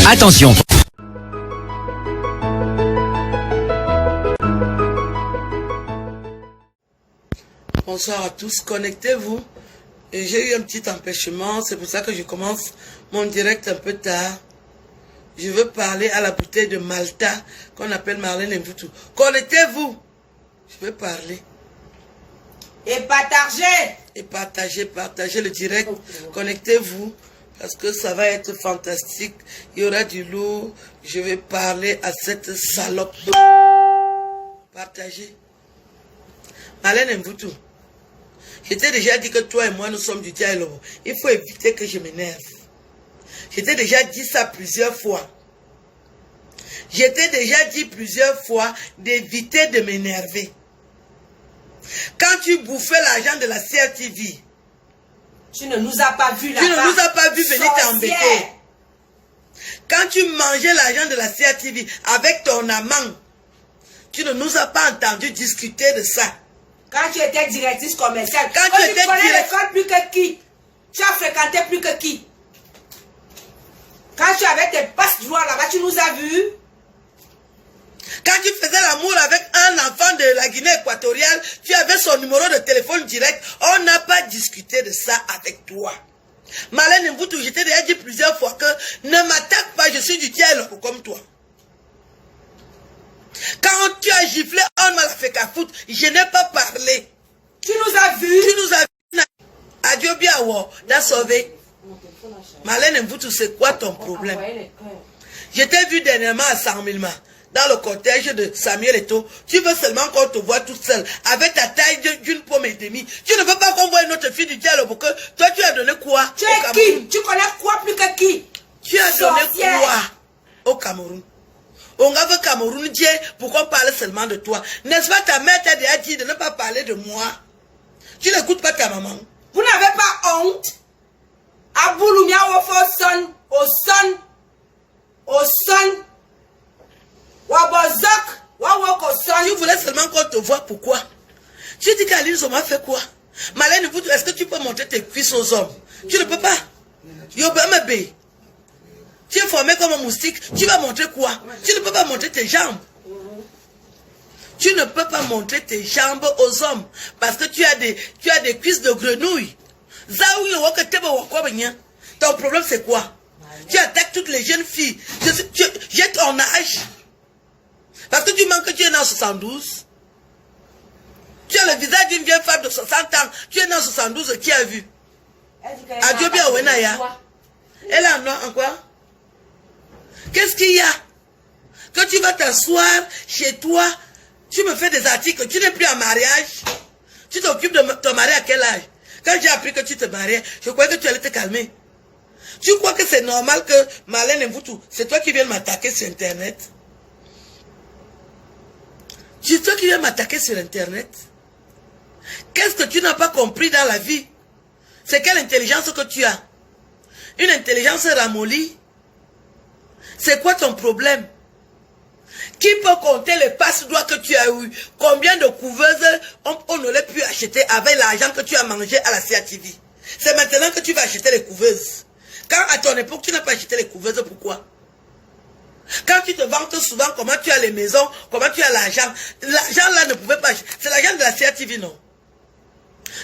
Attention. Bonsoir à tous, connectez-vous. J'ai eu un petit empêchement, c'est pour ça que je commence mon direct un peu tard. Je veux parler à la bouteille de Malta qu'on appelle Marlène Mvutu. Connectez-vous. Je veux parler. Et partagez. Et partagez le direct. Connectez-vous parce que ça va être fantastique. Il y aura du lourd. Je vais parler à cette salope. Partagez. Marlène Mvutu. Je t'ai déjà dit que toi et moi nous sommes du dialogue. Il faut éviter que je m'énerve. Je t'ai déjà dit ça plusieurs fois. Je t'ai déjà dit plusieurs fois d'éviter de m'énerver. Quand tu bouffais l'argent de la CRTV, tu ne nous as pas vu là-bas. Tu ne nous as pas vu venir t'embêter. Quand tu mangeais l'argent de la CRTV avec ton amant, tu ne nous as pas entendu discuter de ça. Quand tu étais directrice commerciale, quand tu étais connais l'école plus que qui? Tu as fréquenté plus que qui? Quand tu avais tes passes droits là-bas, tu nous as vus? Quand tu faisais l'amour avec un enfant de la Guinée équatoriale, tu avais son numéro de téléphone direct. On n'a pas discuté de ça avec toi. Marlène Mvutu, je t'ai déjà dit plusieurs fois que ne m'attaque pas, je suis du dialogue comme toi. Quand tu as giflé, on m'a fait qu'à foutre. Je n'ai pas parlé. Tu nous as vus. Tu nous as vus. Adieu bien, t'as sauvé. Marlène Mvutu, c'est quoi ton problème? Je t'ai vu dernièrement à 100 000 mains, dans le cortège de Samuel Eto'o. Tu veux seulement qu'on te voit toute seule, avec ta taille d'une pomme et demie. Tu ne veux pas qu'on voie une autre fille du dialogue pour que toi tu as donné quoi? Tu es qui? Tu connais quoi plus que qui? Tu as donné quoi au Cameroun? On va au Cameroun, Dieu, pour qu'on parle seulement de toi. N'est-ce pas, ta mère t'a déjà dit de ne pas parler de moi? Tu n'écoutes pas ta maman. Vous n'avez pas honte? Aboulumia au son. Wabozok. Tu voulais seulement qu'on te voit, pourquoi? Tu dis qu'Aline Zoma fait quoi? Marlène Mvutu, est-ce que tu peux montrer tes cuisses aux hommes? Tu ne peux pas. Yobemebe. Tu es formé comme un moustique, tu vas montrer quoi? Tu ne peux pas montrer tes jambes. Tu ne peux pas montrer tes jambes aux hommes parce que tu as des cuisses de grenouille. Ton problème c'est quoi? Tu attaques toutes les jeunes filles. J'ai ton âge. Parce que tu manques que tu es né en 72. Tu as le visage d'une vieille femme de 60 ans. Tu es né en 72, qui a vu? Adieu bien, Wenaya. Elle a en quoi? Qu'est-ce qu'il y a? Quand tu vas t'asseoir chez toi, tu me fais des articles, tu n'es plus en mariage. Tu t'occupes de ton mari à quel âge? Quand j'ai appris que tu te mariais, je croyais que tu allais te calmer. Tu crois que c'est normal que Marlène Mvutu, c'est toi qui viens m'attaquer sur Internet? C'est toi qui viens m'attaquer sur Internet? Qu'est-ce que tu n'as pas compris dans la vie? C'est quelle intelligence que tu as? Une intelligence ramollie? C'est quoi ton problème? Qui peut compter les passe-doigts que tu as eu? Combien de couveuses on aurait pu acheter avec l'argent que tu as mangé à la CRTV? C'est maintenant que tu vas acheter les couveuses. Quand à ton époque, tu n'as pas acheté les couveuses, pourquoi? Quand tu te vantes souvent comment tu as les maisons, comment tu as l'argent, l'argent là ne pouvait pas acheter. C'est l'argent de la CRTV, non?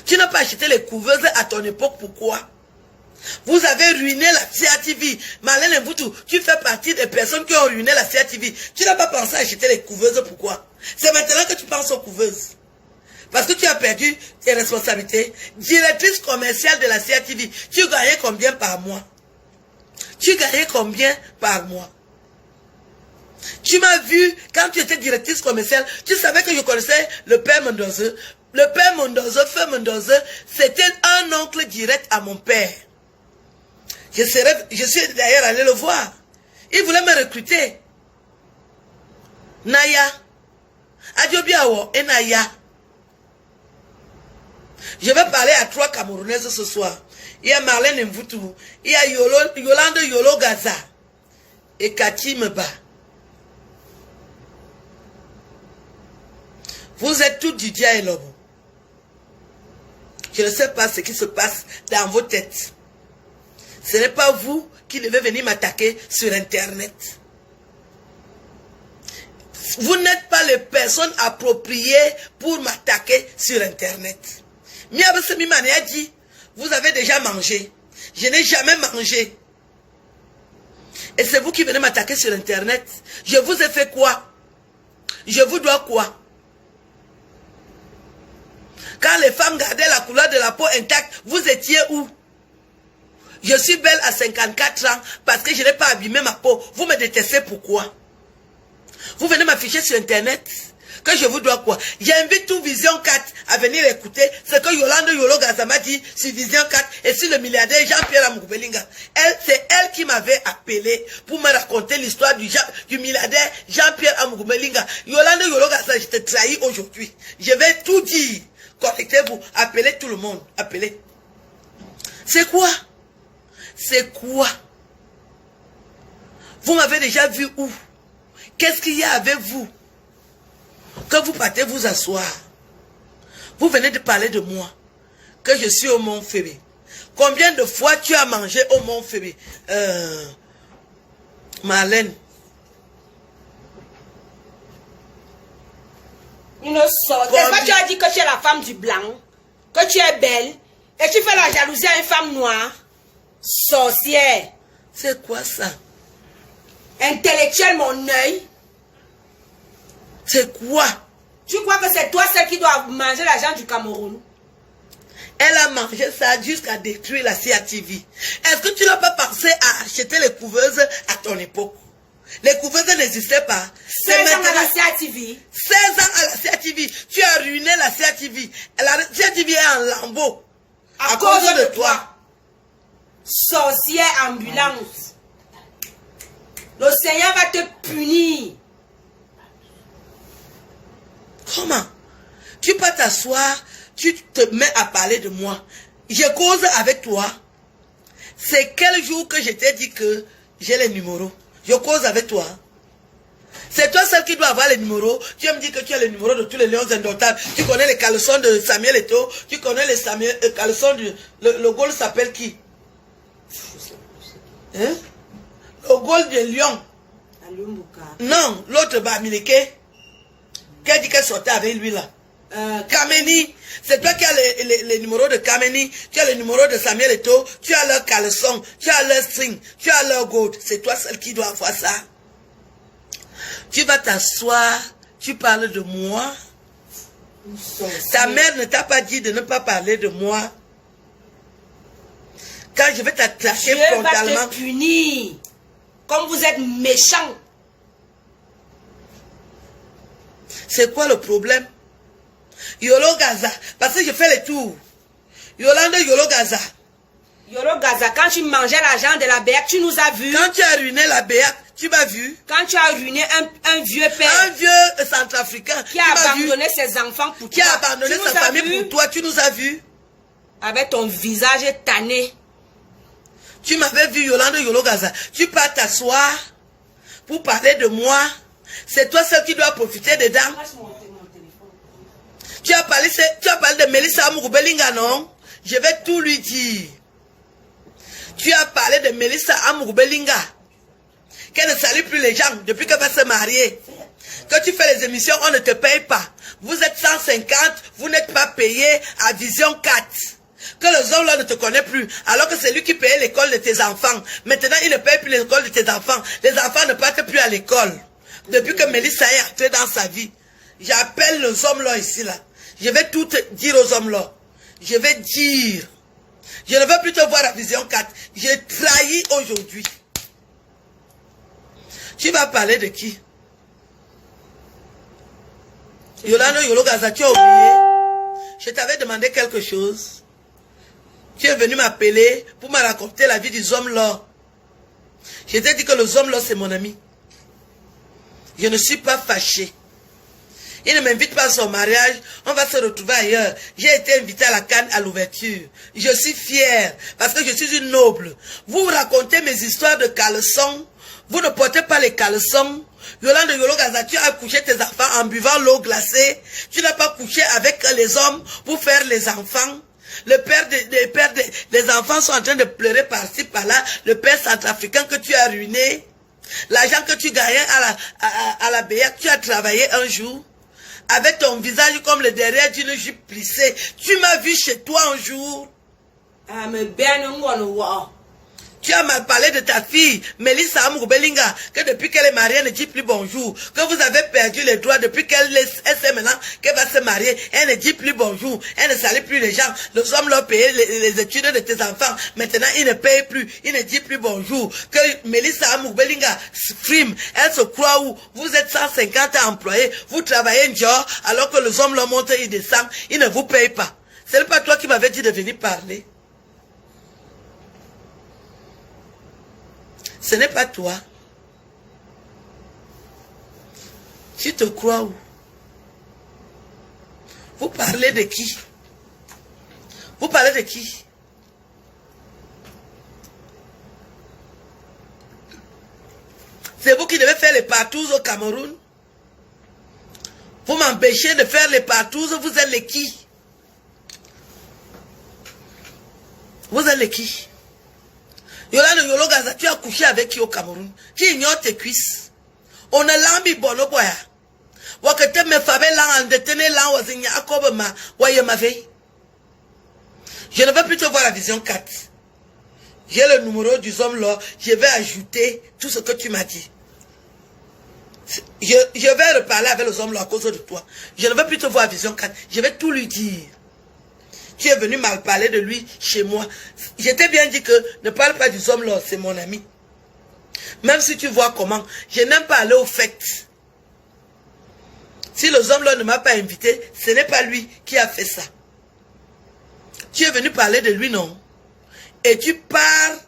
Tu n'as pas acheté les couveuses à ton époque, pourquoi? Vous avez ruiné la CRTV. Marlène Mvutu, tu fais partie des personnes qui ont ruiné la CRTV. Tu n'as pas pensé à acheter les couveuses, pourquoi? C'est maintenant que tu penses aux couveuses. Parce que tu as perdu tes responsabilités. Directrice commerciale de la CRTV, tu gagnais combien par mois? Tu gagnais combien par mois? Tu m'as vu quand tu étais directrice commerciale, tu savais que je connaissais le père Mendoza. Le père Mendoza, Feu Mendoza, c'était un oncle direct à mon père. Je suis d'ailleurs allé le voir. Il voulait me recruter. Naya. Adiobiawo et Naya. Je vais parler à 3 Camerounaises ce soir. Il y a Marlène Mvutu, il y a Yolande Yolo Gaza et Kati Meba. Vous êtes tous du dialogue. Je ne sais pas ce qui se passe dans vos têtes. Ce n'est pas vous qui devez venir m'attaquer sur Internet. Vous n'êtes pas les personnes appropriées pour m'attaquer sur Internet. Miabasemi a dit, vous avez déjà mangé. Je n'ai jamais mangé. Et c'est vous qui venez m'attaquer sur Internet. Je vous ai fait quoi? Je vous dois quoi? Quand les femmes gardaient la couleur de la peau intacte, vous étiez où? Je suis belle à 54 ans parce que je n'ai pas abîmé ma peau. Vous me détestez pourquoi? Vous venez m'afficher sur Internet que je vous dois quoi? J'invite tout Vision 4 à venir écouter ce que Yolande Yolo Gazama dit sur Vision 4 et sur le milliardaire Jean-Pierre Amougoubelinga. C'est elle qui m'avait appelé pour me raconter l'histoire du milliardaire Jean-Pierre Amougoubelinga. Yolande Yolo Gazama, je te trahis aujourd'hui. Je vais tout dire. Connectez-vous. Appelez tout le monde. Appelez. C'est quoi? C'est quoi? Vous m'avez déjà vu où? Qu'est-ce qu'il y a avec vous? Que vous partez vous asseoir. Vous venez de parler de moi. Que je suis au Mont Fébé. Combien de fois tu as mangé au Mont Fébé? Marlène. Une sorte. C'est pas tu as dit que tu es la femme du blanc. Que tu es belle. Et tu fais la jalousie à une femme noire. Sorcière. C'est quoi ça? Intellectuel, mon œil. C'est quoi? Tu crois que c'est toi celle qui doit manger l'argent du Cameroun? Elle a mangé ça jusqu'à détruire la CATV. Est-ce que tu n'as pas pensé à acheter les couveuses à ton époque? Les couveuses n'existaient pas. 16 ans à la CATV. 16 ans à la CATV. Tu as ruiné la CATV. La CATV est en lambeaux. À cause de toi. Sorcière ambulante. Le Seigneur va te punir. Comment? Tu peux t'asseoir, tu te mets à parler de moi. Je cause avec toi. C'est quel jour que je t'ai dit que j'ai les numéros? Je cause avec toi. C'est toi celle qui doit avoir les numéros. Tu me dis que tu as les numéros de tous les lions indomptables. Tu connais les caleçons de Samuel Eto'o. Tu connais les caleçons du... Le goal s'appelle qui? Hein? Le goal de Lion. Non, l'autre Bamileke. Qui a dit qu'elle sortait avec lui là? Kameni. C'est toi qui as les numéros de Kameni. Tu as les numéros de Samuel Eto'o. Tu as leur caleçon. Tu as leur string. Tu as leur gold. C'est toi celle qui doit avoir ça. Tu vas t'asseoir. Tu parles de moi. Ta mère ne t'a pas dit de ne pas parler de moi. Quand je vais t'attaquer frontalement. Dieu va te punir. Comme vous êtes méchants. C'est quoi le problème? Yolo Gaza. Parce que je fais les tours. Yolande Yolo Gaza. Yolo Gaza, quand tu mangeais l'argent de la BEAC, tu nous as vus. Quand tu as ruiné la BEAC, tu m'as vu. Quand tu as ruiné un vieux père. Un vieux centrafricain. Qui a abandonné ses enfants pour toi. Qui a abandonné sa famille pour toi. Tu nous as vus. Avec ton visage tanné. Tu m'avais vu, Yolande Yolo Gaza. Tu peux t'asseoir pour parler de moi. C'est toi seul qui dois profiter dedans. Tu as parlé de Melissa Amougoubelinga, non? Je vais tout lui dire. Tu as parlé de Melissa Amougoubelinga. Qu'elle ne salue plus les gens depuis qu'elle va se marier. Quand tu fais les émissions, on ne te paye pas. Vous êtes 150, vous n'êtes pas payé à Vision 4. Que les hommes là ne te connaissent plus. Alors que c'est lui qui payait l'école de tes enfants. Maintenant, il ne paye plus l'école de tes enfants. Les enfants ne partent plus à l'école. Depuis que Melissa est entrée dans sa vie. J'appelle les hommes là ici là. Je vais tout dire aux hommes là. Je vais dire. Je ne veux plus te voir à Vision 4. J'ai trahi aujourd'hui. Tu vas parler de qui? Yolande Yolo Gaza, tu as oublié. Je t'avais demandé quelque chose. Tu es venu m'appeler pour me raconter la vie des hommes là. Je t'ai dit que les hommes là c'est mon ami. Je ne suis pas fâché. Il ne m'invite pas à son mariage. On va se retrouver ailleurs. J'ai été invité à la Cannes à l'ouverture. Je suis fière parce que je suis une noble. Vous racontez mes histoires de caleçons. Vous ne portez pas les caleçons. Yolande Yolo Gaza, tu as couché tes enfants en buvant l'eau glacée. Tu n'as pas couché avec les hommes pour faire les enfants. Le père des enfants sont en train de pleurer par-ci, par-là. Le père centrafricain que tu as ruiné. L'argent que tu gagnais à la BIAC, tu as travaillé un jour. Avec ton visage comme le derrière d'une jupe plissée. Tu m'as vu chez toi un jour. Tu as mal parlé de ta fille, Mélissa Amoubelinga, que depuis qu'elle est mariée, elle ne dit plus bonjour. Que vous avez perdu les droits depuis qu'elle sait maintenant qu'elle va se marier. Elle ne dit plus bonjour. Elle ne salue plus les gens. Les hommes leur payaient les études de tes enfants. Maintenant, ils ne payent plus. Ils ne disent plus bonjour. Que Mélissa Amoubelinga frime. Elle se croit où? Vous êtes 150 employés. Vous travaillez un jour, alors que les hommes leur montent, ils descendent. Ils ne vous payent pas. C'est pas toi qui m'avais dit de venir parler. Ce n'est pas toi. Tu te crois où? Vous parlez de qui? Vous parlez de qui? C'est vous qui devez faire les partous au Cameroun. Vous m'empêchez de faire les partous, vous êtes les qui? Vous êtes les qui? Yolande Yolo Gaza, tu as couché avec qui au Cameroun? Qui ignore tes cuisses? On a l'ambi bono boya. Wakete me fabe lang en détenu lang wazinya akobema waye ma veille. Je ne veux plus te voir la vision 4. J'ai le numéro du homme là. Je vais ajouter tout ce que tu m'as dit. Je vais reparler avec les hommes là à cause de toi. Je ne veux plus te voir la vision 4. Je vais tout lui dire. Tu es venu mal parler de lui chez moi. Je t'ai bien dit que ne parle pas du homme là, c'est mon ami. Même si tu vois comment, je n'aime pas aller aux fêtes. Si le homme là ne m'a pas invité, ce n'est pas lui qui a fait ça. Tu es venu parler de lui, non? Et tu parles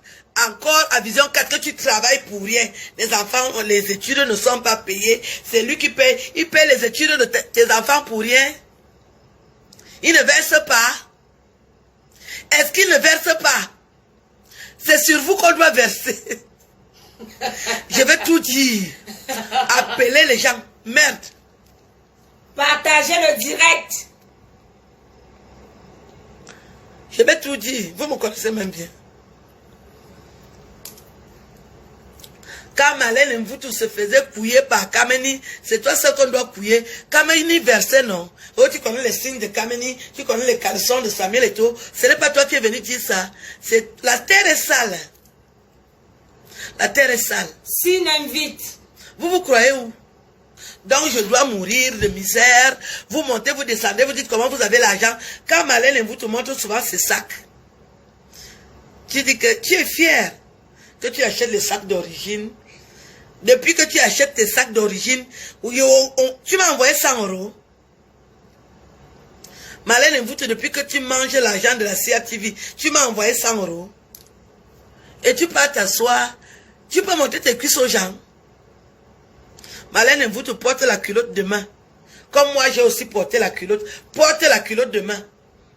encore à Vision 4 que tu travailles pour rien. Les enfants, les études ne sont pas payées. C'est lui qui paye. Il paye les études de tes enfants pour rien. Il ne verse pas. Est-ce qu'il ne verse pas? C'est sur vous qu'on doit verser. Je vais tout dire. Appeler les gens. Merde. Partagez le direct. Je vais tout dire. Vous me connaissez même bien. Quand Malène Mvoutou se faisait couiller par Kameni, c'est toi ce qu'on doit couiller. Kameni versait, non? Oh, tu connais les signes de Kameni, tu connais les caleçons de Samuel et tout. Ce n'est pas toi qui es venu dire ça. C'est la terre est sale. La terre est sale. S'il invite. Vous croyez où? Donc je dois mourir de misère. Vous montez, vous descendez, vous dites comment vous avez l'argent. Quand Malène Mvoutou montre souvent ses sacs, tu dis que tu es fier que tu achètes les sacs d'origine. Depuis que tu achètes tes sacs d'origine, tu m'as envoyé 100 €. Malène Mvoutou, depuis que tu manges l'argent de la CRTV, tu m'as envoyé 100 €. Et tu pars t'asseoir, tu peux monter tes cuisses aux gens. Malène Mvoutou porte la culotte demain. Comme moi, j'ai aussi porté la culotte. Porte la culotte demain.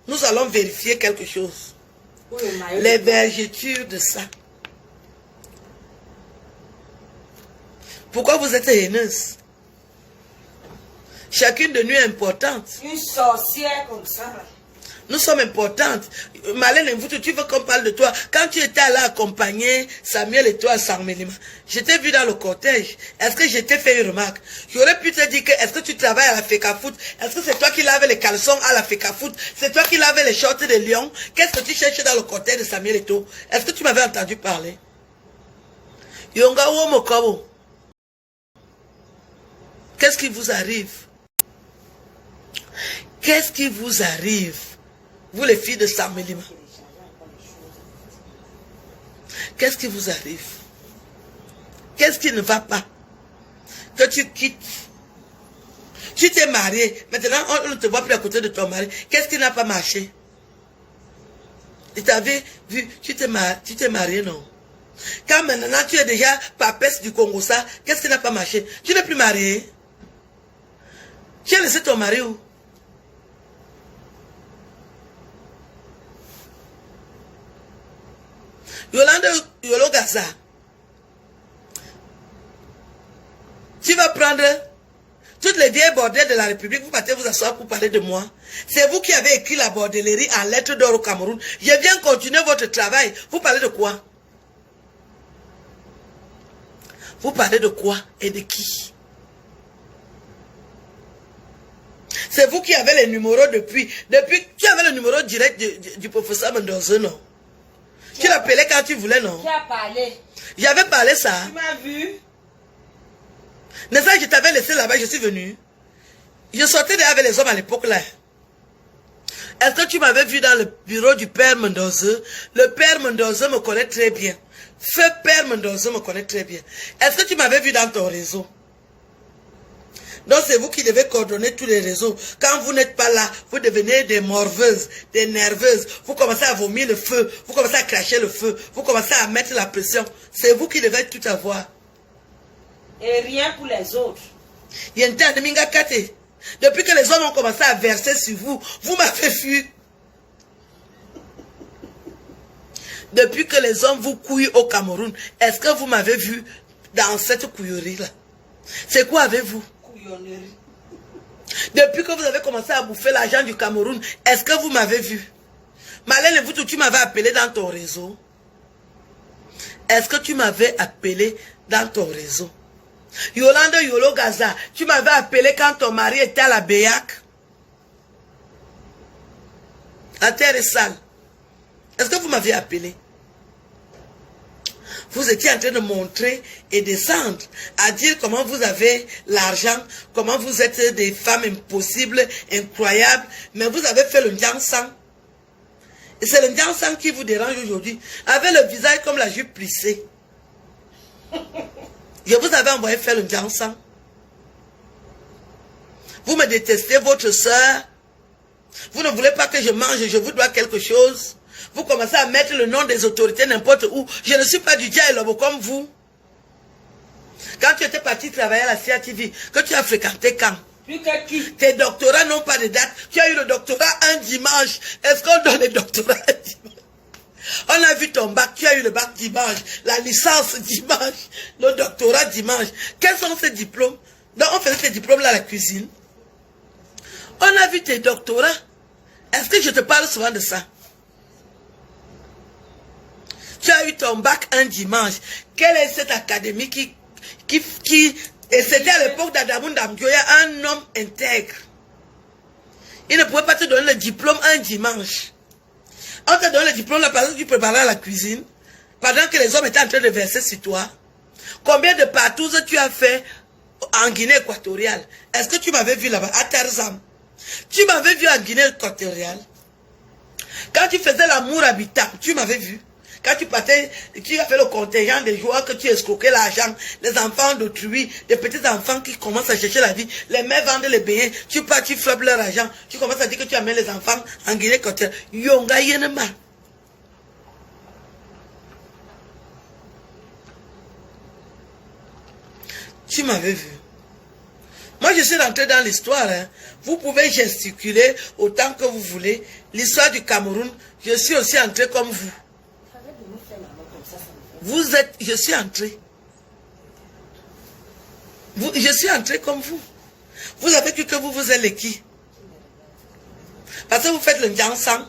Nous allons vérifier quelque chose. Oui, les vergetures de ça. Pourquoi vous êtes haineuse? Chacune de nous est importante. Une sorcière comme ça. Nous sommes importantes. Malène Mvoutou, tu veux qu'on parle de toi? Quand tu étais allé accompagner Samuel et toi à Sarmelima, je t'ai vu dans le cortège. Est-ce que je t'ai fait une remarque? J'aurais pu te dire que est-ce que tu travailles à la FECAFOOT? Est-ce que c'est toi qui laves les caleçons à la FECAFOOT? C'est toi qui laves les shorts de Lyon? Qu'est-ce que tu cherches dans le cortège de Samuel et toi? Est-ce que tu m'avais entendu parler? Yonga Womokobo. Qu'est-ce qui vous arrive? Qu'est-ce qui vous arrive? Vous les filles de Sarmelima. Qu'est-ce qui vous arrive? Qu'est-ce qui ne va pas? Que tu quittes. Tu t'es marié. Maintenant, on ne te voit plus à côté de ton mari. Qu'est-ce qui n'a pas marché? Tu t'avais vu, tu t'es marié, non? Quand maintenant tu es déjà papesse du Congo, ça, qu'est-ce qui n'a pas marché? Tu n'es plus marié. Tu as laissé ton mari où? Yolande Yolo Gaza, tu vas prendre Toutes les vieilles bordelles de la République, vous partez vous asseoir pour parler de moi. C'est vous qui avez écrit la bordellerie en lettres d'or au Cameroun. Je viens continuer votre travail. Vous parlez de quoi? Vous parlez de quoi et de qui? C'est vous qui avez les numéros depuis tu avais le numéro direct du professeur Mendoza, non? Tu l'appelais quand tu voulais, non? Tu as parlé. J'avais parlé ça. Tu m'as vu? N'est-ce pas que je t'avais laissé là-bas, je suis venu. Je sortais avec les hommes à l'époque là. Est-ce que tu m'avais vu dans le bureau du père Mendoza? Le père Mendoza me connaît très bien. Feu père Mendoza me connaît très bien. Est-ce que tu m'avais vu dans ton réseau? Donc c'est vous qui devez coordonner tous les réseaux. Quand vous n'êtes pas là, vous devenez des morveuses, des nerveuses. Vous commencez à vomir le feu, vous commencez à cracher le feu, vous commencez à mettre la pression. C'est vous qui devez tout avoir. Et rien pour les autres. Depuis que les hommes ont commencé à verser sur vous, vous m'avez vu. Depuis que les hommes vous couillent au Cameroun, est-ce que vous m'avez vu dans cette couillerie-là? C'est quoi avez-vous? Couillonnerie. Depuis que vous avez commencé à bouffer l'argent du Cameroun, est-ce que vous m'avez vu? Malène, tu m'avais appelé dans ton réseau. Est-ce que tu m'avais appelé dans ton réseau? Yolande Yolo Gaza, tu m'avais appelé quand ton mari était à la Béac. La terre est sale. Est-ce que vous m'avez appelé? Vous étiez en train de montrer et descendre, à dire comment vous avez l'argent, comment vous êtes des femmes impossibles, incroyables, mais vous avez fait le Ndiansang. Et c'est le Ndiansang qui vous dérange aujourd'hui, avec le visage comme la jupe plissée. Je vous avais envoyé faire le Ndiansang. Vous me détestez, votre soeur. Vous ne voulez pas que je mange, je vous dois quelque chose. Vous commencez à mettre le nom des autorités n'importe où. Je ne suis pas du diable comme vous. Quand tu étais parti travailler à la CATV, que tu as fréquenté quand? Plus que qui? Tes doctorats n'ont pas de date. Tu as eu le doctorat un dimanche. Est-ce qu'on donne le doctorat un dimanche? On a vu ton bac, tu as eu le bac dimanche, la licence dimanche, le doctorat dimanche. Quels sont ces diplômes? Donc on faisait ces diplômes-là à la cuisine. On a vu tes doctorats. Est-ce que je te parle souvent de ça? Tu as eu ton bac un dimanche. Quelle est cette académie et c'était à l'époque d'Adamou Ndamdioya, un homme intègre. Il ne pouvait pas te donner le diplôme un dimanche. On te donne le diplôme là parce que tu préparais à la cuisine, pendant que les hommes étaient en train de verser sur toi. Combien de partous tu as fait en Guinée équatoriale? Est-ce que tu m'avais vu là-bas, à Tarzan? Tu m'avais vu en Guinée équatoriale. Quand tu faisais l'amour habitable, tu m'avais vu. Quand tu partais, tu as fait le contingent des joueurs que tu escroquais l'argent, les enfants d'autrui, des petits enfants qui commencent à chercher la vie, les mères vendent les beignets, tu pars, tu flopes leur argent, tu commences à dire que tu amènes les enfants en Guinée équatoriale. Yonga Yenema. Tu m'avais vu. Moi, je suis rentré dans l'histoire. Hein. Vous pouvez gesticuler autant que vous voulez. L'histoire du Cameroun, je suis aussi entré comme vous. Vous êtes, je suis entré. Je suis entré comme vous. Vous avez cru que vous êtes les qui? Parce que vous faites le Ndiansang.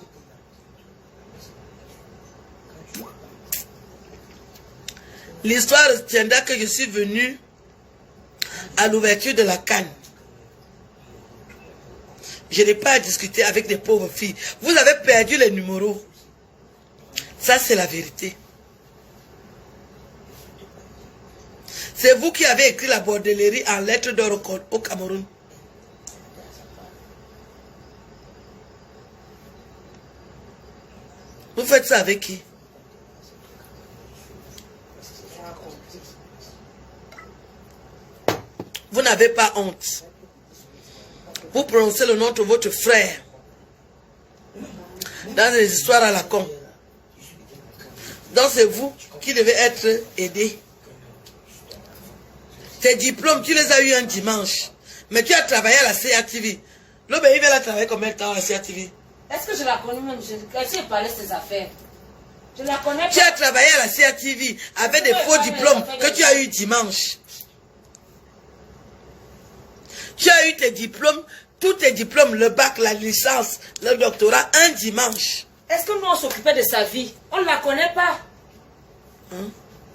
L'histoire tiendra que je suis venu à l'ouverture de la Cannes. Je n'ai pas à discuter avec des pauvres filles. Vous avez perdu les numéros. Ça, c'est la vérité. C'est vous qui avez écrit la bordellerie en lettres d'or au Cameroun. Vous faites ça avec qui? Vous n'avez pas honte. Vous prononcez le nom de votre frère dans des histoires à la con. Donc c'est vous qui devez être aidé. Tes diplômes, tu les as eu un dimanche. Mais tu as travaillé à la CATV. L'obéi va travailler combien de temps à la CATV? Est-ce que je la connais même? Je sais parler de ses affaires. Je la connais pas. Tu as travaillé à la CATV avec des faux diplômes que tu as eu dimanche. Tu as eu tes diplômes, tous tes diplômes, le bac, la licence, le doctorat, un dimanche. Est-ce que nous, on s'occupait de sa vie? On ne la connaît pas. Hein?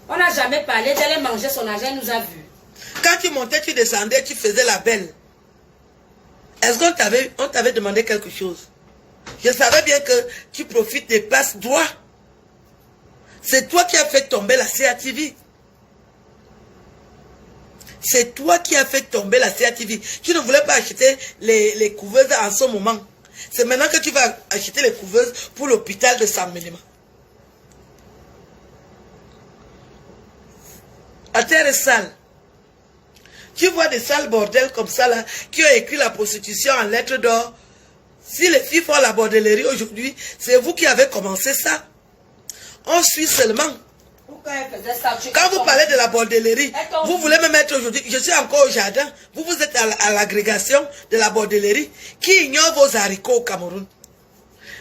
On n'a jamais parlé d'elle manger son argent, elle nous a vus. Quand tu montais, tu descendais, tu faisais la belle. Est-ce qu'on t'avait demandé quelque chose? Je savais bien que tu profites des passes droits. C'est toi qui as fait tomber la CATV. C'est toi qui as fait tomber la CATV. Tu ne voulais pas acheter les couveuses en ce moment. C'est maintenant que tu vas acheter les couveuses pour l'hôpital de Saint-Mélima. La terre est sale. Tu vois des sales bordels comme ça là, qui ont écrit la prostitution en lettres d'or. Si les filles font la bordellerie aujourd'hui, c'est vous qui avez commencé ça. On suit seulement. Quand vous parlez de la bordellerie, vous voulez me mettre aujourd'hui, je suis encore au jardin, vous êtes à l'agrégation de la bordellerie qui ignore vos haricots au Cameroun.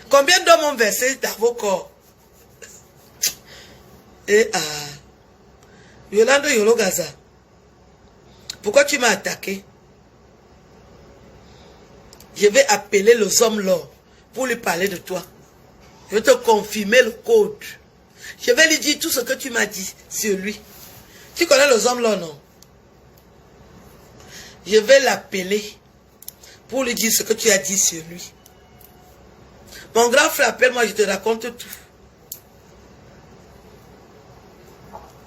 Combien d'hommes ont versé dans vos corps? Et Yolando Yolo Gaza, pourquoi tu m'as attaqué? Je vais appeler les hommes là pour lui parler de toi. Je vais te confirmer le code. Je vais lui dire tout ce que tu m'as dit sur lui. Tu connais les hommes là, non? Je vais l'appeler pour lui dire ce que tu as dit sur lui. Mon grand frère, appelle-moi, je te raconte tout.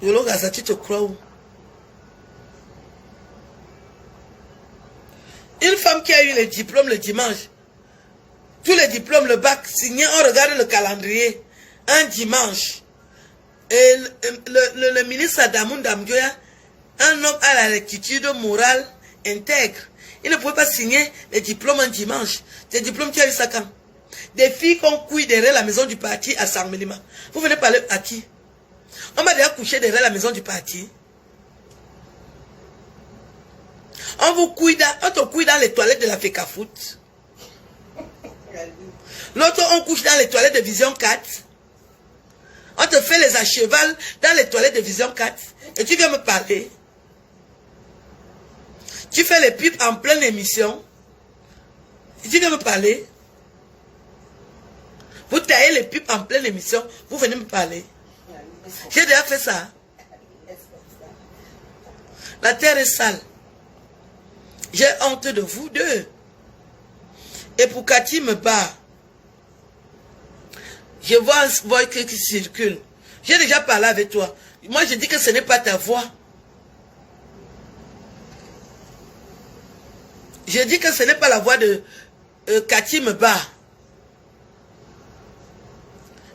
Yolo Gaza, tu te crois où? Une femme qui a eu les diplômes le dimanche, tous les diplômes, le bac signé, on regarde le calendrier, un dimanche. Et le ministre Adamoun Damdioya, un homme à la rectitude morale intègre, il ne pouvait pas signer les diplômes un dimanche. Tes diplômes, tu as eu ça quand? Des filles qu'on couille derrière la maison du parti à Saint-Mélima. Vous venez parler à qui? On m'a déjà couché derrière la maison du parti. On te couille dans les toilettes de la FECAFOOT. L'autre, on couche dans les toilettes de Vision 4. On te fait les achevals dans les toilettes de Vision 4. Et tu viens me parler. Tu fais les pipes en pleine émission. Et tu viens me parler. Vous taillez les pipes en pleine émission. Vous venez me parler. J'ai déjà fait ça. La terre est sale. J'ai honte de vous deux. Et pour Cathy me bat. Je vois un voix qui circule. J'ai déjà parlé avec toi. Moi, je dis que ce n'est pas ta voix. Je dis que ce n'est pas la voix de Cathy me bat.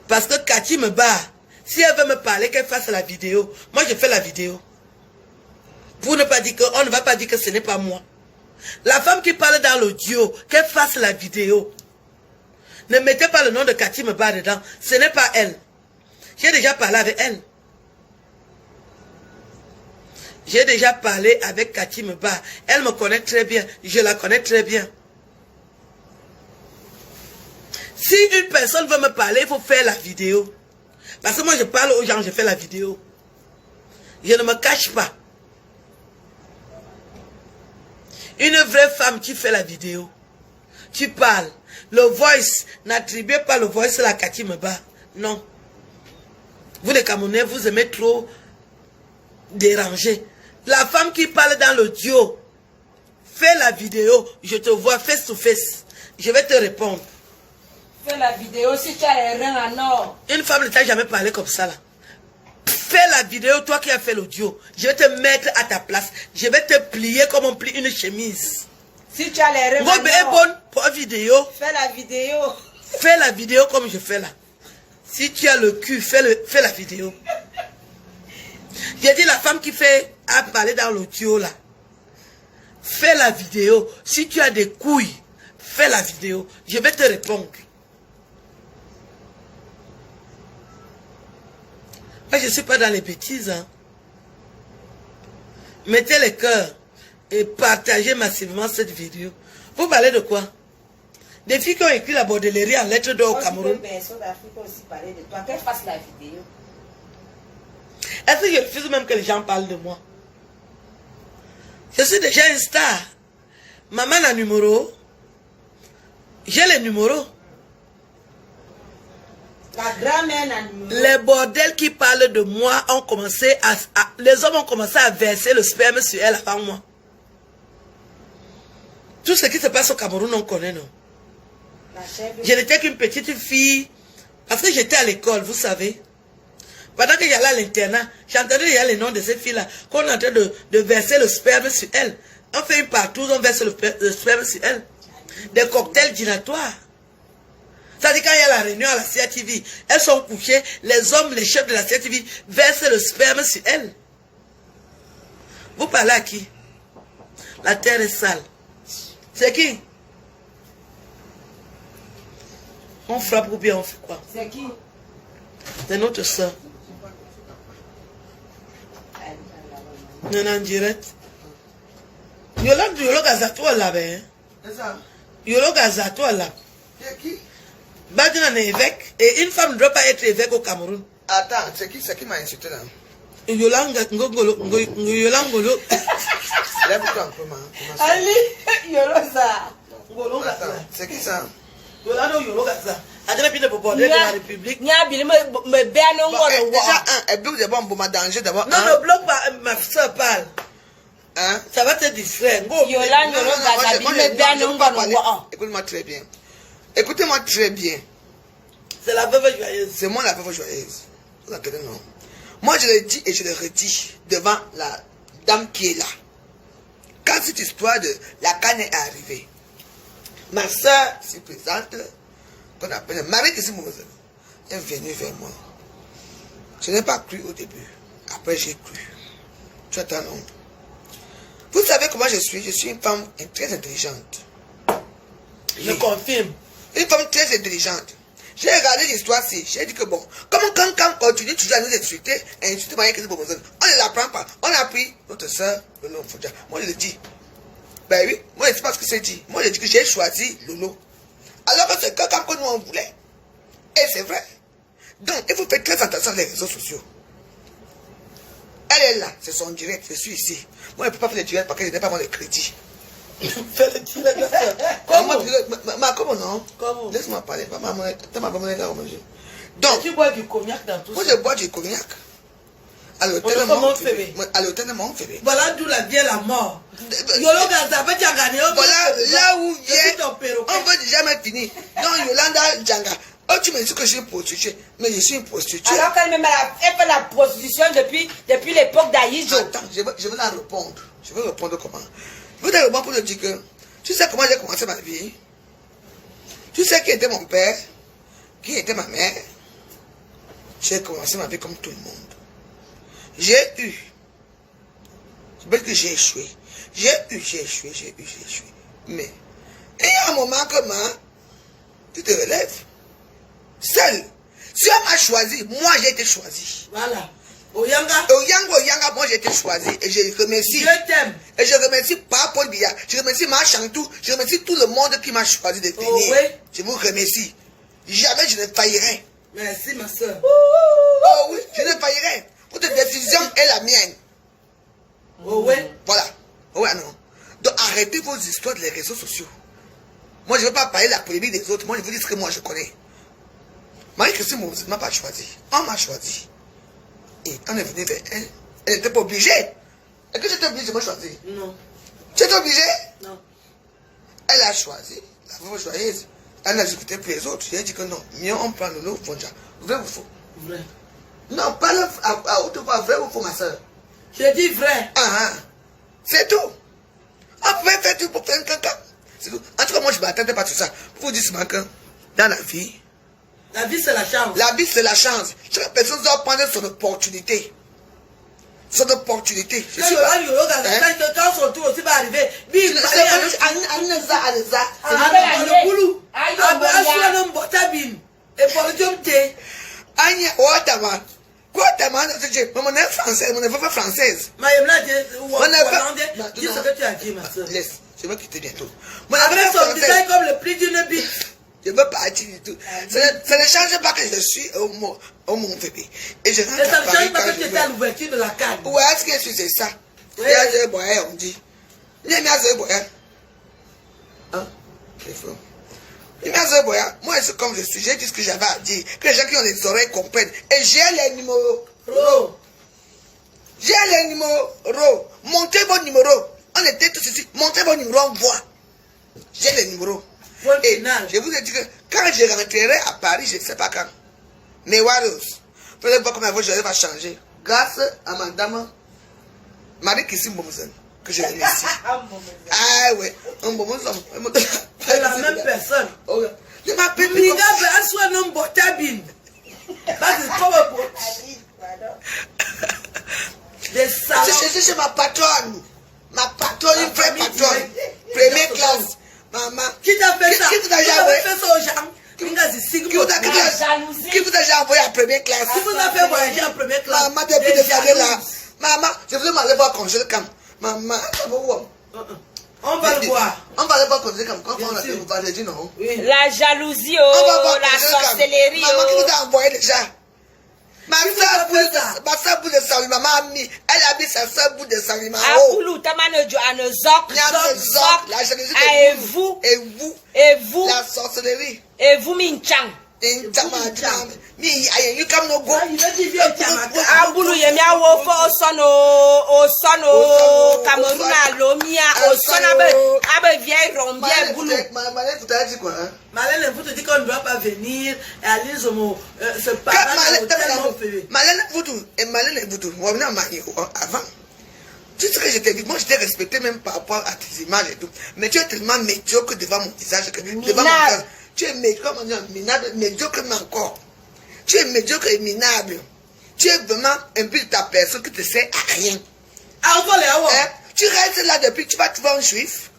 Parce que Cathy me bat. Si elle veut me parler, qu'elle fasse la vidéo. Moi, je fais la vidéo. Pour ne pas dire que, on ne va pas dire que ce n'est pas moi. La femme qui parle dans l'audio, qu'elle fasse la vidéo. Ne mettez pas le nom de Cathy me bat dedans. Ce n'est pas elle. J'ai déjà parlé avec elle. J'ai déjà parlé avec Cathy me bat. Elle me connaît très bien. Je la connais très bien. Si une personne veut me parler, il faut faire la vidéo. Parce que moi, je parle aux gens, je fais la vidéo. Je ne me cache pas. Une vraie femme qui fait la vidéo. Tu parles. Le voice, n'attribuez pas le voice à la Cathy me bat. Non. Vous les Camerounais, vous aimez trop déranger. La femme qui parle dans l'audio, fais la vidéo. Je te vois face to face. Je vais te répondre. Fais la vidéo si tu as les reins en or. Une femme ne t'a jamais parlé comme ça là. Fais la vidéo, toi qui as fait l'audio. Je vais te mettre à ta place. Je vais te plier comme on plie une chemise. Si tu as les reins Robe est bonne pour vidéo. Fais la vidéo. Fais la vidéo comme je fais là. Si tu as le cul, fais la vidéo. J'ai dit la femme qui a parlé dans l'audio là. Fais la vidéo. Si tu as des couilles, fais la vidéo. Je vais te répondre. Moi, je ne suis pas dans les bêtises. Hein. Mettez les cœurs et partagez massivement cette vidéo. Vous parlez de quoi? Des filles qui ont écrit la bordellerie en lettres d'or au Cameroun. Personne d'Afrique aussi parler de toi. Qu'elle fasse la vidéo. Est-ce que je refuse même que les gens parlent de moi? Je suis déjà une star. Maman a numéro. J'ai les numéros. La grand-mère n'a numéro. Les bordels qui parlent de moi ont commencé les hommes ont commencé à verser le sperme sur elle avant moi. Tout ce qui se passe au Cameroun, on connaît, non? Je n'étais qu'une petite fille. Parce que j'étais à l'école, vous savez. Pendant que j'allais à l'internat, j'entendais déjà les noms de ces filles-là, qu'on est en train de verser le sperme sur elles. On fait une partouze, on verse le sperme sur elles. Des cocktails dînatoires. Ça dit quand il y a la réunion à la CRTV, elles sont couchées, les hommes, les chefs de la CRTV versent le sperme sur elles. Vous parlez à qui? La terre est sale. C'est qui? On frappe ou bien on fait quoi? C'est qui? C'est notre soeur. On est en direct. Yolo Gazato là, ben. C'est ça. Yolo Gazato là. C'est qui? Badina est évêque. Et une femme ne doit pas être évêque au Cameroun. Attends, c'est qui m'a insulté là? Yolanga Ngolo. Lève-toi un peu, man. Ali, Yoloza. Attends, c'est qui ça? Yolando Yolo Gaza. Agrépé de bordel de la République. Nya bili me bien non Déjà, elle bloque d'abord un bon danger d'abord. Non, ne bloque pas, ma soeur parle. Hein? Ça va te distraire. Yolanda Yoloza bili me bien non Écoute-moi très bien. Écoutez-moi très bien. C'est la veuve joyeuse. C'est moi la veuve joyeuse. Vous entendez, non? Moi, je le dis et je le redis devant la dame qui est là. Quand cette histoire de la canne est arrivée, ma soeur s'y présente, qu'on appelle Marie de Simouzelle, est venue vers moi. Je n'ai pas cru au début. Après, j'ai cru. Tu attends, non? Vous savez comment je suis? Je suis une femme très intelligente. Je confirme. Une femme très intelligente. J'ai regardé l'histoire-ci. J'ai dit que bon, comment quand on continue toujours à nous insulter, et insulter Marie de Simouzelle, on ne l'apprend pas. On a pris notre soeur, Lolo Fodja. Moi, je le dis. Ben oui, moi, je ne sais pas ce que c'est dit. Moi, je dis que j'ai choisi Lolo. Alors que c'est quelqu'un que nous on voulait. Et c'est vrai. Donc, il faut faire très attention aux réseaux sociaux. Elle est là, c'est son direct, je suis ici. Moi, je ne peux pas faire le direct parce que je n'ai pas mon crédit. Fais le direct de ça. Comment? Comment non? Comment? Laisse-moi parler. T'as ma maman à manger. Donc, tu bois du cognac dans tout ça. moi, je bois du cognac. À l'hôtel de Montferré. Voilà d'où la vient la mort. Yolo Gaza, va gagner. Voilà là où vient. On veut jamais finir. Non, Yolanda Djanga. Oh, tu me dis que je suis une prostituée. Mais je suis une prostituée. Alors qu'elle fait la prostitution depuis l'époque d'Aïdjo. Attends, je vais la répondre. Je vais répondre comment. Je vais te répondre pour te dire que tu sais comment j'ai commencé ma vie. Tu sais qui était mon père, qui était ma mère. J'ai commencé ma vie comme tout le monde. J'ai eu. C'est parce que j'ai échoué. J'ai échoué. Mais, il y a un moment comment tu te relèves. Seul. Si on m'a choisi, moi j'ai été choisi. Voilà. Oyanga, moi j'ai été choisi. Et je remercie. je t'aime. Et je remercie Papa Paul Biya. Je remercie Ma Chantou. Je remercie tout le monde qui m'a choisi de venir. Oh, oui. Je vous remercie. Jamais je ne faillirai. Merci, ma soeur. Oh oui, je ne faillirai. Votre décision est la mienne. Oh oui. Voilà. Ouais, non. Donc arrêtez vos histoires des réseaux sociaux. Moi, je ne veux pas parler de la polémique des autres. Moi, je vous dis ce que moi je connais. Marie-Christine Mouzine ne m'a pas choisi. On m'a choisi. Et on est venu vers elle. Elle n'était pas obligée. Est-ce que j'étais obligée de me choisir? Non. Tu étais obligée? Non. Elle a choisi. La veuve joyeuse. Elle a discuté pour les autres. J'ai dit que non. Mieux on prend le lot Fondja. Vrai ou faux? Vrai. Non, pas à haute voix. Vrai ou faux, ma soeur? J'ai dit vrai. C'est tout. On pouvait faire tout pour faire un caca. C'est tout. En tout cas, moi, je ne m'attendais pas à tout ça. Pour vous dire ce matin, dans la vie, c'est la chance. La vie, c'est la chance. Chaque personne doit prendre son opportunité. Son opportunité. Quand son tour aussi va arriver, bim, française. Laisse, je vais quitter bientôt. Avec son détail comme le prix d'une bite. Je ne veux pas partir du tout. Ça ne change pas que je suis au Montferré. Et je rentre à Paris. Ça ne change pas que tu étais à l'ouverture de la canne. Ouais, est-ce que c'est ça? On dit. Hein? Il faut. Moi, c'est comme je suis, j'ai dit ce que j'avais à dire. Que les gens qui ont les oreilles comprennent. Et j'ai les numéros. J'ai les numéros. Montez vos numéros. On était tous ici. Montez vos numéros, on voit. J'ai les numéros. Et je vous ai dit que quand je rentrerai à Paris, je ne sais pas quand. Mais Warriors, vous allez voir comment la voix va changer. Grâce à madame Marie Kissim Boumouzen, que je remercie. Ah ouais, un Boumouzen. C'est la même personne. Je m'appelle Miga va soit non botabine. Parce que comme des salons. Je suis ma patronne. Ma patronne, une vraie patronne. Première classe. Maman. Qui t'a fait ça? Qui vous a envoyé? Qui vous a déjà envoyé en première classe? Qui vous a fait voyager en première classe? Maman, depuis des années là. Maman, je voulais m'aller voir congé de camp. Maman, on va le voir. On va aller voir congé de camp. Quand on a fait, vous allez dire non. La jalousie, On va voir la sorcellerie. Maman, qui vous a envoyé déjà? Ma soeur bout de salut, maman a mis. Elle a mis sa soeur bout de salut, maman. Aboulou, tamanojo, anozok, la jalousie et vous, et vous, la sorcellerie. Et vous, Minchang. Aboulou, yemi awo fo osono, Cameroun alomia, osono abe vieille rombière boulou. Malène, vous te dit qu'on ne doit pas venir et aller se parler tellement fait. Malène Voudou, avant. Tu sais que je t'ai dit, moi je t'ai respecté même par rapport à tes images et tout. Mais tu es tellement médiocre devant mon visage, que devant mon cœur. Tu es médiocre, minable, médiocre mais encore. Tu es médiocre et minable. Tu es vraiment un peu de ta personne qui te sert à rien. Tu restes là depuis, tu vas trouver un juif.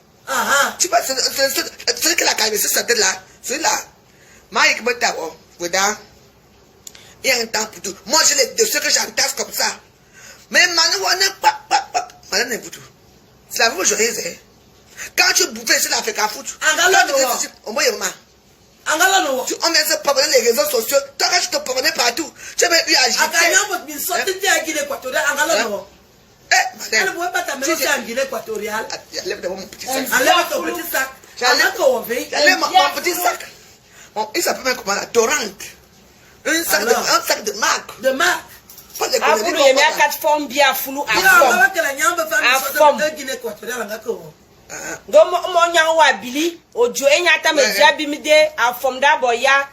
Tu vas, celui qui l'a calmé sur sa tête là, celui-là. Moi, il y a un temps pour tout. Moi, j'ai les dossiers que j'entasse comme ça. Mais maintenant, c'est la vie joyeuse. Quand tu bouffais sur la féca foot, on vient se promener les réseaux sociaux. Toi, quand tu te promenais partout, tu avais eu à agiter. Elle ne pouvait pas t'amener aussi en Guinée équatoriale. Enlève mon petit sac. Enlève ton petit sac. J'enlève mon petit sac. Il s'appelle même comment la Torrent. Un sac de marque. De marque. Aboulou, yemi akat forme bien foulou à forme. Mon yang wa bili, ojo enyata me dia bimide a forme d'abord ya.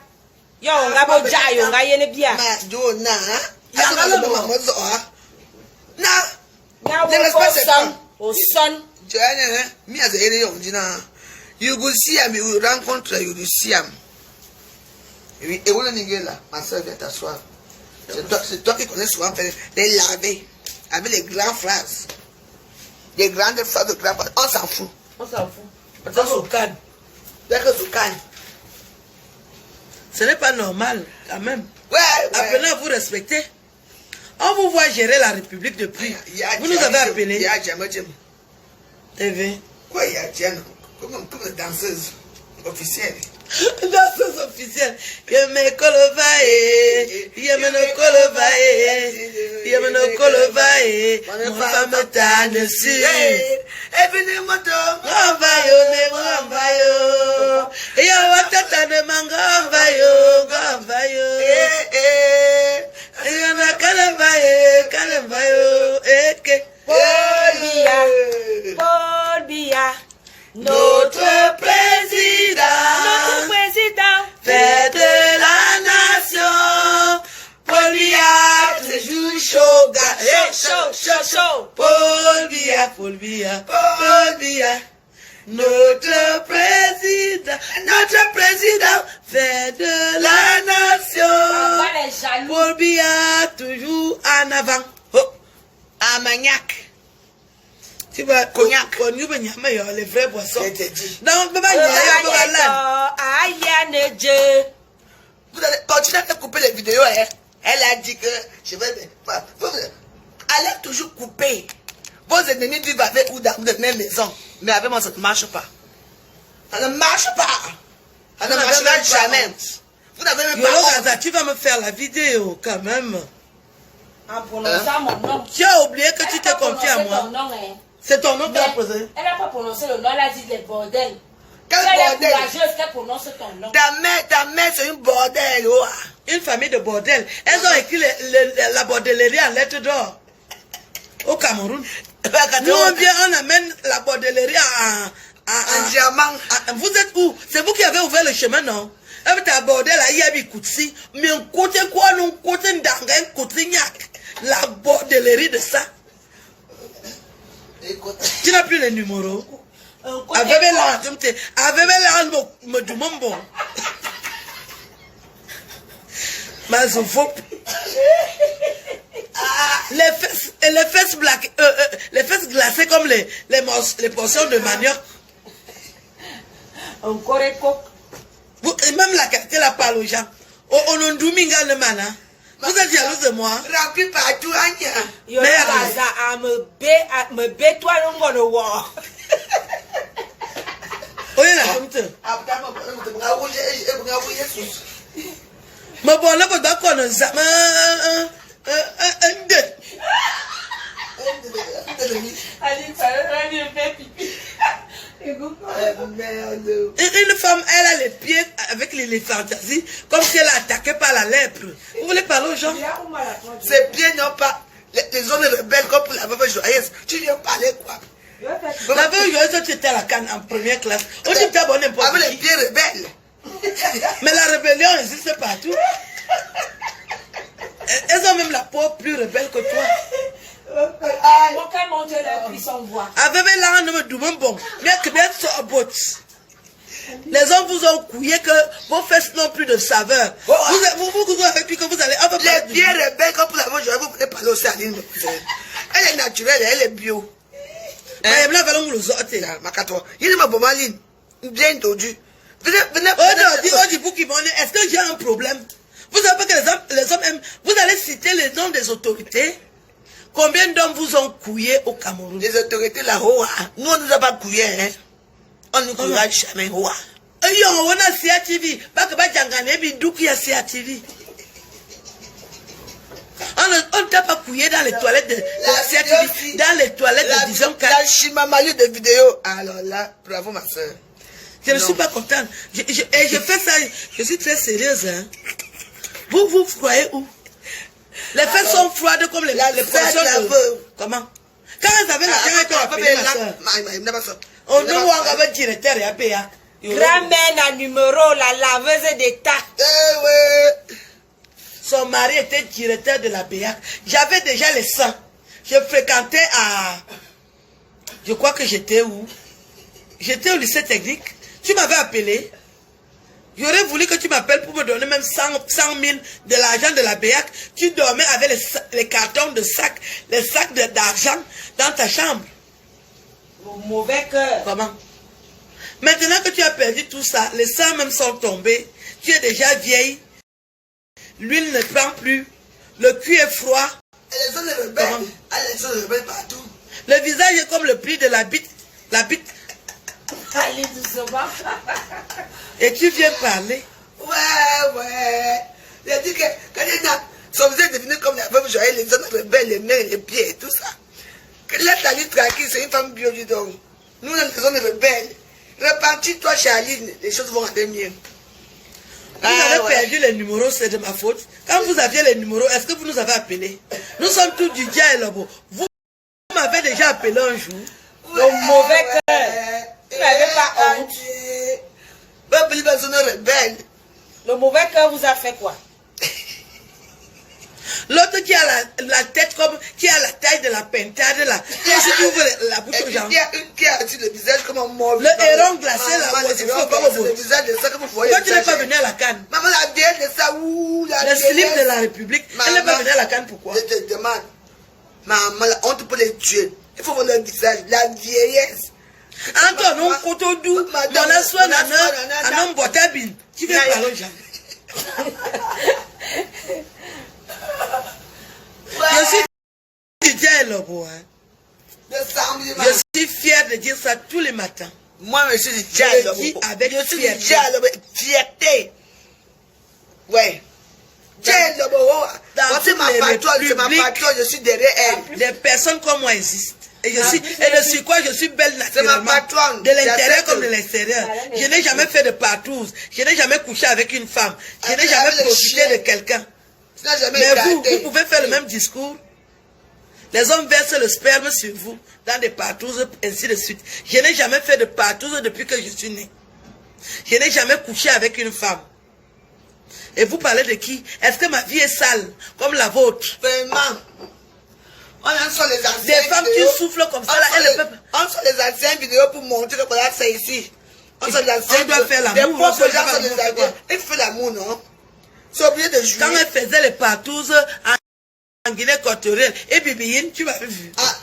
Yo nga bo ja yo nga yene bia. Ma jo na. Ya nga lo mo zo ah. Na. Ya wo son. Joanna, me as a area of Gina. You will see him, you will rencontre, you will see him. Et vous le niguez là, ma soeur vient t'asseoir. C'est toi qui connais souvent faire les laver avec les grandes phrases. Les grandes phrases de grandes phrases. On s'en fout. Ce n'est pas normal, quand même. Ouais. Appelez à vous respecter. On vous voit gérer la République depuis. Vous nous avez appelé. Il y a jamais. TV. Quoi, il y a Diane? Comme une danseuse officielle. Danseuse officielle. Yeme Kolovae. Yeme Kolovae. Yeme Kolovae. Mon femme t'a dessus. Et venez moto. Gambayo, ne gambayo. Yo watata ne mangambayo, gambayo. Yana kalambayo, eke. Paul Biya. Notre président. Fait de la nation. Paul Biya, toujours chaud, chaud. Paul Biya. Notre président fait de la nation. Paul Biya, toujours en avant. Armagnac. Tu vois, cognac. Les vraies boissons. Je t'ai dit. Non, Vous allez continuer à couper les vidéos. Hein? Elle a dit que je vais. Allez toujours couper. Vos ennemis vivent avec ou dans la même maison. Mais avec moi, ça ne marche pas. Ça ne marche pas. Ça ne marchera jamais. Vous n'avez même pas. Tu vas me faire la vidéo quand même. En prononçant mon nom. Tu as oublié que tu t'es confié à moi. C'est ton nom qu'elle a posé. Elle n'a pas prononcé le nom, elle a dit les bordels. Quel Elle est bordel. courageuse qu'elle prononce ton nom. Ta mère, c'est une bordel. Oh. Une famille de bordel. Elles ont écrit la bordellerie en lettres d'or. Au Cameroun. Nous, on amène la bordellerie en diamant. Vous êtes où? C'est vous qui avez ouvert le chemin, non? Avec ta bordel, il y a des coutis. Mais on côté quoi? On côté d'angle, côté gnac. La bordellerie de ça. Tu n'as plus les numéros. Avec là, me demande bon. Mais je faut. Les fesses glacées comme les portions de manioc. Encore un coq. Et même la qualité la parle aux gens. On a douminga le mana. Vous êtes jalouse de moi? Rempli partout, Anya. Yo, à me bé, toi, l'on va le voir. Oui, la comité. Mais bon, là, vous avez quoi, un zaman, un deux. Allez, ça va faire pipi. Une femme, elle a les pieds avec les fantasies, comme si elle est attaquée par la lèpre. Vous voulez parler aux gens? Ces pieds n'ont pas les zones rebelles comme pour la veuve joyeuse. Tu viens parler quoi? La veuve joyeuse, tu étais à la canne en première classe. On dit t'as bon n'importe qui. Avec les pieds rebelles. Mais la rébellion existe partout. Elles ont même la peau plus rebelle que toi. Aucun monde n'a pris son voix. Avec là, on me demande bon. Bien que bien sur bot. Les hommes vous ont couillé que vos fesses n'ont plus de saveur. Vous avez dit que vous allez. Les pieds rebelles, comme pour la veuve joyeuse, vous pouvez parler aussi à l'île. Elle est naturelle, elle est bio. Elle est là, vous sortez là. Il est ma bonne ligne. Bien dodu. Est-ce que j'ai un problème? Vous savez que les hommes aiment. Vous allez citer les noms des autorités. Combien d'hommes vous ont couillé au Cameroun? Les autorités là-haut, nous on ne nous a pas couillé, hein. On ne couillera jamais, hoa. On a CATV. Pas que Badjangane, mais d'où qu'il y a CATV? On ne t'a pas couillé dans les toilettes de la CATV. Dans les toilettes de Dijon 4. La chimamalie de vidéos. Alors là, bravo ma soeur. Je ne suis pas contente. Je fais ça. Je suis très sérieuse. Hein. Vous croyez où? Les fesses sont froides comme les portions de... Comment? Quand elles avaient la soeur. On ne voit pas de directeur et APA. Grand-mère n'a numéro, la laveuse d'état. Son mari était directeur de la BEAC. J'avais déjà les sangs. Je fréquentais à... Je crois que j'étais où? J'étais au lycée technique. Tu m'avais appelé. J'aurais voulu que tu m'appelles pour me donner même 100 000 de l'argent de la BEAC. Tu dormais avec les cartons de sacs, les sacs d'argent dans ta chambre. Mauvais cœur. Comment? Maintenant que tu as perdu tout ça, les sangs même sont tombés. Tu es déjà vieille. L'huile ne prend plus. Le cul est froid. Elles sont les rebelles. Elles sont les rebelles partout. Le visage est comme le pli de la bite. La bite. Allez doucement. Et tu viens parler. Ouais. J'ai dit que quand il y a son visage est devenu comme la veuve joyeuse, les zones rebelles, les mains, les pieds et tout ça. Que laisse la lutte tranquille, c'est une femme bio du donc. Nous, les zones rebelles. Repentis-toi, Charline, les choses vont aller mieux. Vous avez perdu les numéros, c'est de ma faute. Quand vous aviez les numéros, est-ce que vous nous avez appelés? Nous sommes tous du dia et Lobo. Vous m'avez déjà appelé un jour. Le mauvais cœur. Tu n'avais pas honte. Le mauvais cœur vous a fait quoi? L'autre qui a la tête comme, qui a la taille de la pentade là. Qui ouvre la bouche aux gens. Il y a une qui a le visage comme un mort. Le héron glacé là. Le visage de ça que vous voyez. Toi tu n'es pas venu à la Cannes. Maman, la vieille de ça, ouh, le slip de la République. Elle n'est pas venue à la Cannes, pourquoi? Je te demande. Maman, la honte pour les tuer. Il faut voir leur visage, la vieillesse. Antoine, on côté doux. Dans la soie, un homme boitabine. Tu viens parler aux gens. Je suis DJ Lobo. Je suis fier de dire ça tous les matins. Moi, je suis DJ Lobo. Je suis DJ Lobo. Fierté. Ouais. DJ Lobo. C'est ma patronne, je suis derrière elle. Des personnes comme moi existent. Et de sur quoi je suis belle naturellement. patronne. De l'intérieur J'accepte. comme de l'extérieur. Je n'ai jamais fait de partouze. Je n'ai jamais couché avec une femme. Je n'ai jamais profité de quelqu'un. Tu n'as jamais Mais gâté. vous pouvez faire le même discours. Les hommes versent le sperme sur vous, dans des partouzes, ainsi de suite. Je n'ai jamais fait de partouze depuis que je suis née. Je n'ai jamais couché avec une femme. Et vous parlez de qui? Est-ce que ma vie est sale, comme la vôtre? Vraiment. On en sort les anciennes Des femmes vidéos. qui soufflent comme ça, là, elles ne peuvent pas. On sort les anciennes vidéos pour montrer que voilà, c'est ici. On sort les anciennes On doit faire l'amour, Des on propres doit gens faire sont des l'amour, amis. quoi. Il faut l'amour, non? C'est oublié de jouer. Quand elle faisait les partouzes en Guinée équatoriale et Bibiyine, tu m'avais vu. Ah,